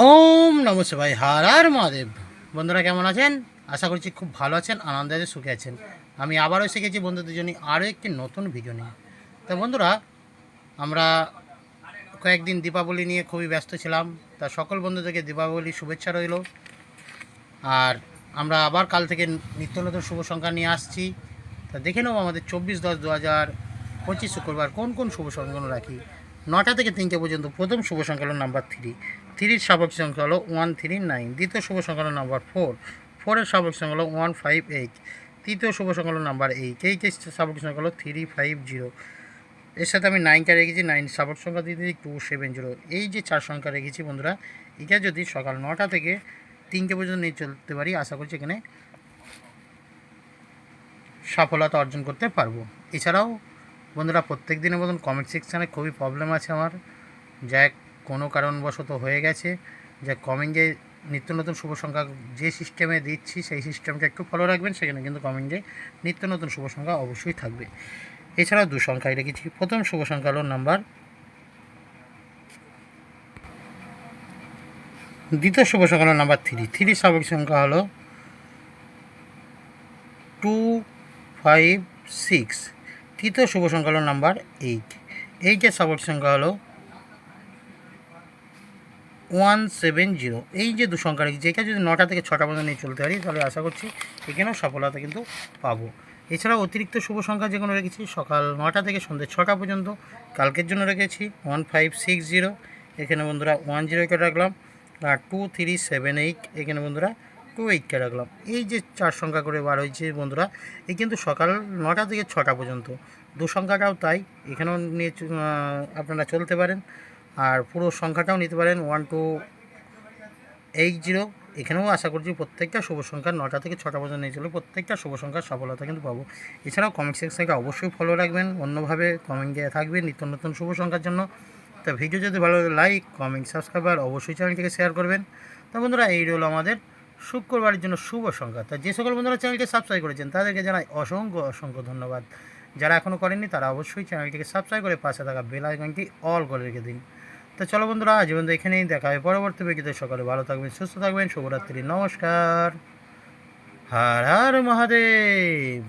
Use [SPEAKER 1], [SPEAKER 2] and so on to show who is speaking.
[SPEAKER 1] ওম নমঃ শিবায়, হর হর মহাদেব। বন্ধুরা কেমন আছেন? আশা করছি খুব ভালো আছেন, আনন্দে আছেন, সুখে আছেন। আমি আবারও এসে গেছি বন্ধুদের জন্য আরও একটি নতুন ভিডিও নিয়ে। তো বন্ধুরা, আমরা কয়েকদিন দীপাবলি নিয়ে খুবই ব্যস্ত ছিলাম। তা সকল বন্ধুদেরকে দীপাবলির শুভেচ্ছা রইল। আর আমরা আবার কাল থেকে নিত্য নতুন শুভ সংখ্যা নিয়ে আসছি। তা দেখে নেব আমাদের 24/10/2025 শুক্রবার কোন কোন শুভ সংখ্যাগুলো রাখি। 9টা থেকে 3টে পর্যন্ত প্রথম শুভ সংখ্যা হলো নাম্বার 3। 3-র সাপেক্ষ সংখ্যা হলো 139। দ্বিতীয় শুভ সংখ্যা হলো নাম্বার 4। 4-এর সাপেক্ষ সংখ্যা হলো 158। তৃতীয় শুভ সংখ্যা হলো নাম্বার 8। 8-এর সাপেক্ষ সংখ্যা হলো 350। এর সাথে আমি 9টা রেখেছি। 9 সাপেক্ষ সংখ্যা দিয়ে 270। এই যে 4 সংখ্যা রেখেছি বন্ধুরা, এটা যদি সকাল 9টা থেকে 3টে পর্যন্ত নিয়ে চলতে পারি, আশা করছি এখানে সফলতা অর্জন করতে পারবো। এছাড়াও বন্ধুরা, প্রত্যেক দিনের মতন কমেন্ট সেকশানে খুবই প্রবলেম আছে আমার, যা কোনো কারণবশত হয়ে গেছে। যা কমেন্টে নিত্য নতুন শুভ সংখ্যা যে সিস্টেমে দিচ্ছি সেই সিস্টেমটা একটু ফলো রাখবেন, সেখানে কিন্তু কমেন্টে নিত্য নতুন শুভ সংখ্যা অবশ্যই থাকবে। এছাড়াও 2 সংখ্যায় রেখেছি। প্রথম শুভ সংখ্যা হলো নাম্বার, দ্বিতীয় শুভ সংখ্যা হলো নাম্বার 3। 3 সাপেক্ষ সংখ্যা হলো 256। তৃতীয় শুভ সংখ্যা হলো নাম্বার 8। 8-এর সাপেক্ষ সংখ্যা হলো 170। এই যে 2 সংখ্যা রেখেছি, এটা যদি 9টা থেকে 6টা পর্যন্ত নিয়ে চলতে পারি, তাহলে আশা করছি এখানেও সফলতা কিন্তু পাবো। এছাড়াও অতিরিক্ত শুভ সংখ্যা যেগুলো রেখেছি, সকাল 9টা থেকে সন্ধ্যে 6টা পর্যন্ত কালকের জন্য রেখেছি 1560। এখানে বন্ধুরা 10কে রাখলাম। আর 2378, এখানে বন্ধুরা 28কে রাখলাম। এই যে 4 সংখ্যা করে বার হয়েছে বন্ধুরা, এই কিন্তু সকাল 9টা থেকে 6টা পর্যন্ত। 2 সংখ্যাটাও তাই, এখানেও নিয়ে আপনারা চলতে পারেন। আর পুরো সংখ্যাটাও নিতে পারেন 1280। এখানেও আশা করছি প্রত্যেকটা শুভ সংখ্যা 9টা থেকে 6টা পর্যন্ত নিয়ে চলে প্রত্যেকটা শুভ সংখ্যার সফলতা কিন্তু পাবো। এছাড়াও কমেন্ট সেকশনকে অবশ্যই ফলো রাখবেন, অন্যভাবে কমেন্ট দেওয়া থাকবে নিত্য নতুন শুভ সংখ্যার জন্য। তা ভিডিও যদি ভালো লাগে লাইক, কমেন্ট, সাবস্ক্রাইব আর অবশ্যই চ্যানেলটিকে শেয়ার করবেন। তো বন্ধুরা, এই রইল আমাদের শুক্রবারের জন্য শুভ সংখ্যা। তা যে সকল বন্ধুরা চ্যানেলকে সাবস্ক্রাইব করেছেন তাদেরকে জানাই অসংখ্য অসংখ্য ধন্যবাদ। যারা এখনও করেননি তারা অবশ্যই চ্যানেলটিকে সাবস্ক্রাইব করে পাশে থাকা বেল আইকনটি অল করে রেখে দিন। তো চলো বন্ধুরা, আজ পর্যন্ত এখানেই দেখা হয় পরবর্তী ভিডিওতে। সকালে ভালো থাকবেন, সুস্থ থাকবেন, শুভরাত্রি, নমস্কার, হর হর মহাদেব।